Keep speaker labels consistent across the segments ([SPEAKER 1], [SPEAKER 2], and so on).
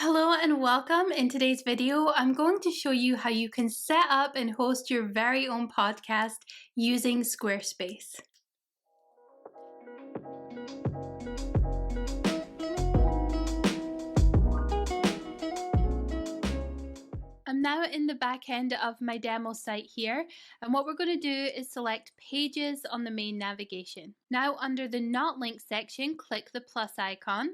[SPEAKER 1] Hello and welcome. In today's video, I'm going to show you how you can set up and host your very own podcast using Squarespace. I'm now in the back end of my demo site here, and what we're going to do is select Pages on the main navigation. Now under the Not Linked section, click the plus icon,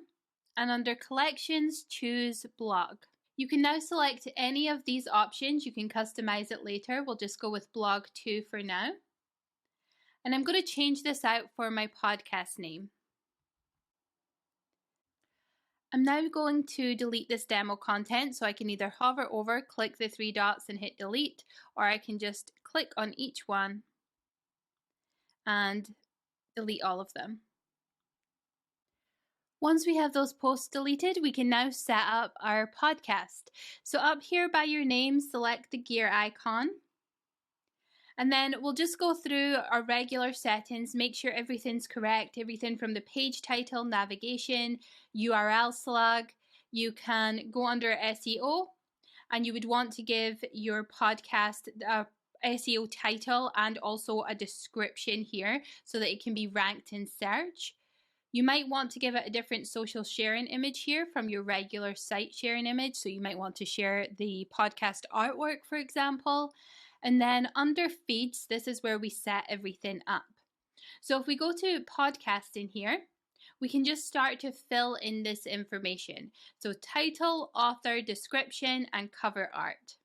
[SPEAKER 1] and under Collections, choose Blog. You can now select any of these options. You can customize it later. We'll just go with Blog 2 for now. And I'm going to change this out for my podcast name. I'm now going to delete this demo content, so I can either hover over, click the three dots and hit delete, or I can just click on each one and delete all of them. Once we have those posts deleted, we can now set up our podcast. So up here by your name, select the gear icon. And then we'll just go through our regular settings, make sure everything's correct, everything from the page title, navigation, URL slug. You can go under SEO, and you would want to give your podcast a SEO title and also a description here so that it can be ranked in search. You might want to give it a different social sharing image here from your regular site sharing image. So you might want to share the podcast artwork, for example. And then under feeds, this is where we set everything up. So if we go to podcasting here, we can just start to fill in this information. So title, author, description, and cover art.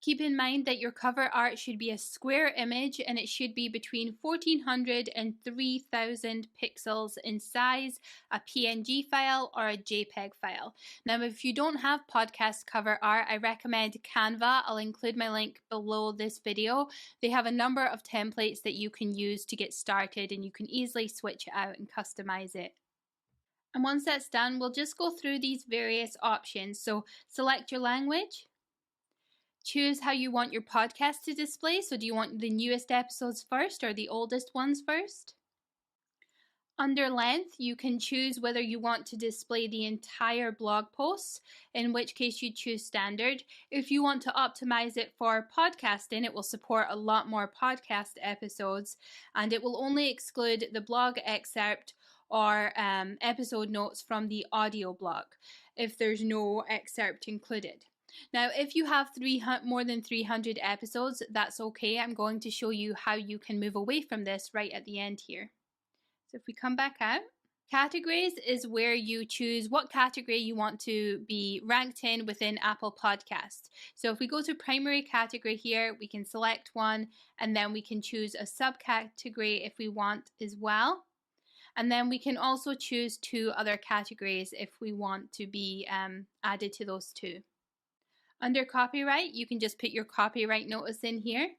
[SPEAKER 1] Keep in mind that your cover art should be a square image, and it should be between 1400 and 3000 pixels in size, a PNG file or a JPEG file. Now, if you don't have podcast cover art, I recommend Canva. I'll include my link below this video. They have a number of templates that you can use to get started, and you can easily switch it out and customize it. And once that's done, we'll just go through these various options. So select your language. Choose how you want your podcast to display. So do you want the newest episodes first or the oldest ones first? Under length, you can choose whether you want to display the entire blog posts, in which case you choose standard. If you want to optimize it for podcasting, it will support a lot more podcast episodes, and it will only exclude the blog excerpt or episode notes from the audio blog if there's no excerpt included. Now, if you have more than 300 episodes, that's okay. I'm going to show you how you can move away from this right at the end here. So if we come back out, categories is where you choose what category you want to be ranked in within Apple Podcasts. So if we go to primary category here, we can select one, and then we can choose a subcategory if we want as well. And then we can also choose two other categories if we want to be added to those two. Under copyright, you can just put your copyright notice in here.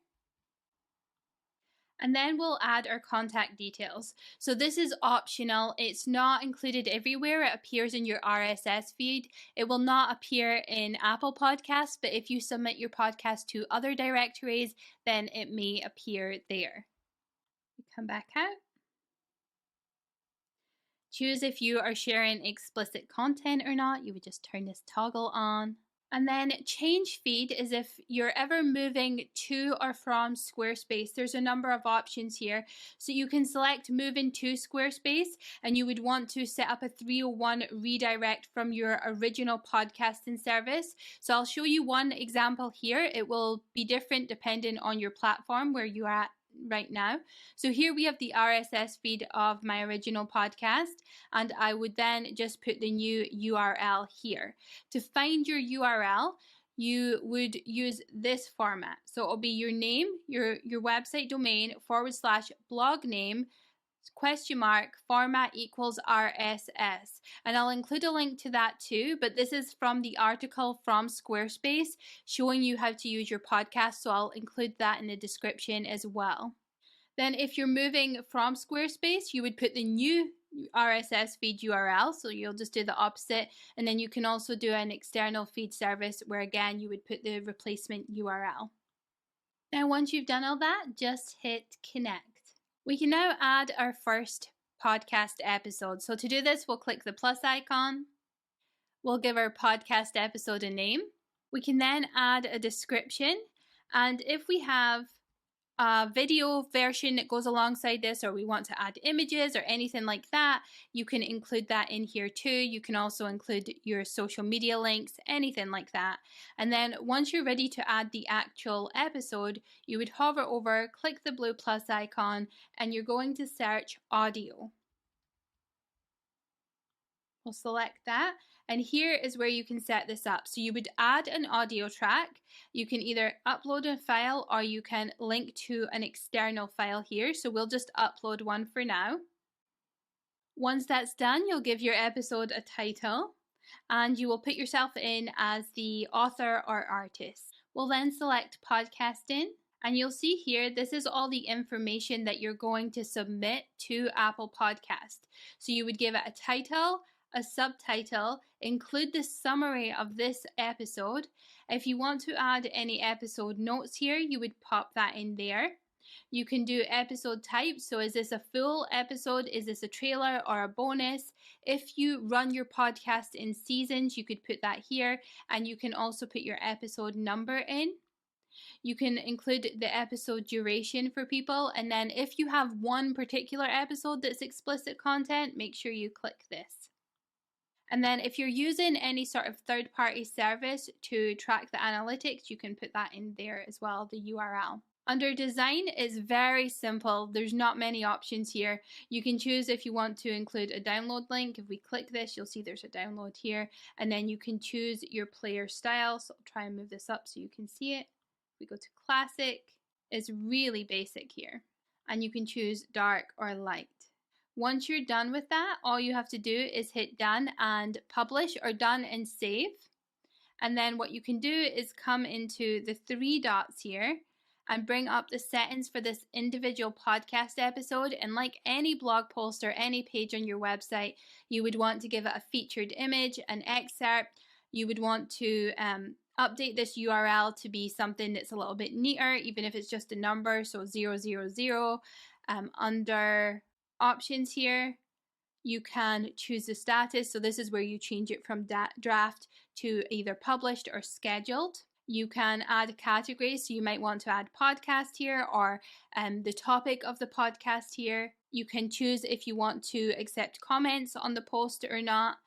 [SPEAKER 1] And then we'll add our contact details. So this is optional. It's not included everywhere. It appears in your RSS feed. It will not appear in Apple Podcasts, but if you submit your podcast to other directories, then it may appear there. We come back out. Choose if you are sharing explicit content or not. You would just turn this toggle on. And then change feed is if you're ever moving to or from Squarespace. There's a number of options here. So you can select moving to Squarespace, and you would want to set up a 301 redirect from your original podcasting service. So I'll show you one example here. It will be different depending on your platform where you are at right now. So here we have the RSS feed of my original podcast, and I would then just put the new URL here. To find your URL, you would use this format. So it'll be your name, your website domain / blog name format equals RSS. And I'll include a link to that too, but this is from the article from Squarespace showing you how to use your podcast, so I'll include that in the description as well. Then if you're moving from Squarespace, you would put the new RSS feed URL, so you'll just do the opposite, and then you can also do an external feed service where again you would put the replacement URL. Now once you've done all that, just hit connect. We can now add our first podcast episode. So to do this, we'll click the plus icon. We'll give our podcast episode a name. We can then add a description, and if we have a video version that goes alongside this, or we want to add images or anything like that, you can include that in here too. You can also include your social media links, anything like that. And then once you're ready to add the actual episode, you would hover over, click the blue plus icon, and you're going to search audio. We'll select that, and here is where you can set this up. So you would add an audio track. You can either upload a file or you can link to an external file here. So we'll just upload one for now. Once that's done, you'll give your episode a title and you will put yourself in as the author or artist. We'll then select podcasting. And you'll see here, this is all the information that you're going to submit to Apple Podcast. So you would give it a title, a subtitle, include the summary of this episode. If you want to add any episode notes here, you would pop that in there. You can do episode type. So is this a full episode? Is this a trailer or a bonus? If you run your podcast in seasons, you could put that here, and you can also put your episode number in. You can include the episode duration for people, and then if you have one particular episode that's explicit content, make sure you click this. And then if you're using any sort of third-party service to track the analytics, you can put that in there as well, the URL. Under design is very simple. There's not many options here. You can choose if you want to include a download link. If we click this, you'll see there's a download here, and then you can choose your player style. So I'll try and move this up so you can see it. We go to classic, it's really basic here, and you can choose dark or light. Once you're done with that, all you have to do is hit done and publish, or done and save. And then what you can do is come into the three dots here and bring up the settings for this individual podcast episode. And like any blog post or any page on your website, you would want to give it a featured image, an excerpt. You would want to update this URL to be something that's a little bit neater, even if it's just a number, so 000. Under options here, you can choose the status. So this is where you change it from draft to either published or scheduled. You can add categories, so you might want to add podcast here, or the topic of the podcast here. You can choose if you want to accept comments on the post or not.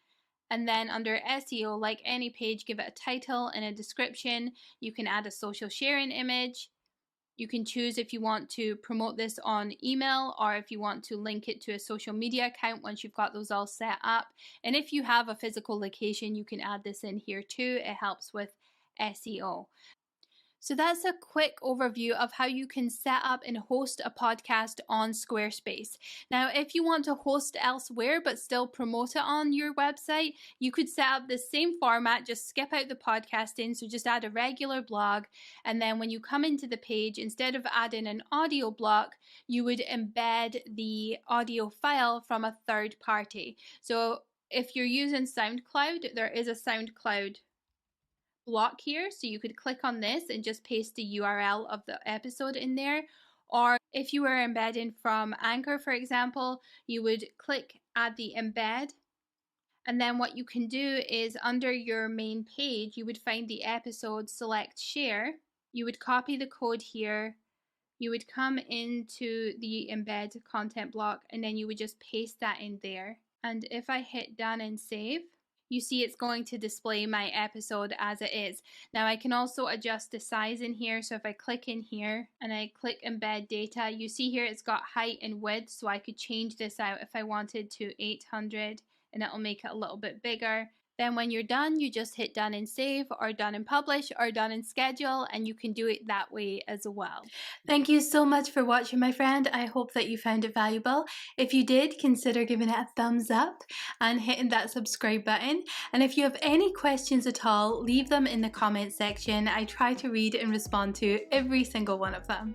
[SPEAKER 1] And then under SEO, like any page, give it a title and a description. You can add a social sharing image. You can choose if you want to promote this on email or if you want to link it to a social media account once you've got those all set up. And if you have a physical location, you can add this in here too. It helps with SEO. So that's a quick overview of how you can set up and host a podcast on Squarespace. Now, if you want to host elsewhere but still promote it on your website, you could set up the same format, just skip out the podcasting, so just add a regular blog, and then when you come into the page, instead of adding an audio block, you would embed the audio file from a third party. So if you're using SoundCloud, there is a SoundCloud block here, so you could click on this and just paste the URL of the episode in there. Or if you were embedding from Anchor, for example, you would click add the embed, and then what you can do is under your main page you would find the episode, select share, you would copy the code here, you would come into the embed content block, and then you would just paste that in there. And if I hit done and save, you see it's going to display my episode as it is. Now I can also adjust the size in here. So if I click in here and I click embed data, you see here it's got height and width. So I could change this out if I wanted to 800 and it'll make it a little bit bigger. Then when you're done, you just hit done and save, or done and publish, or done and schedule, and you can do it that way as well. Thank you so much for watching, my friend. I hope that you found it valuable. If you did, consider giving it a thumbs up and hitting that subscribe button. And if you have any questions at all, leave them in the comment section. I try to read and respond to every single one of them.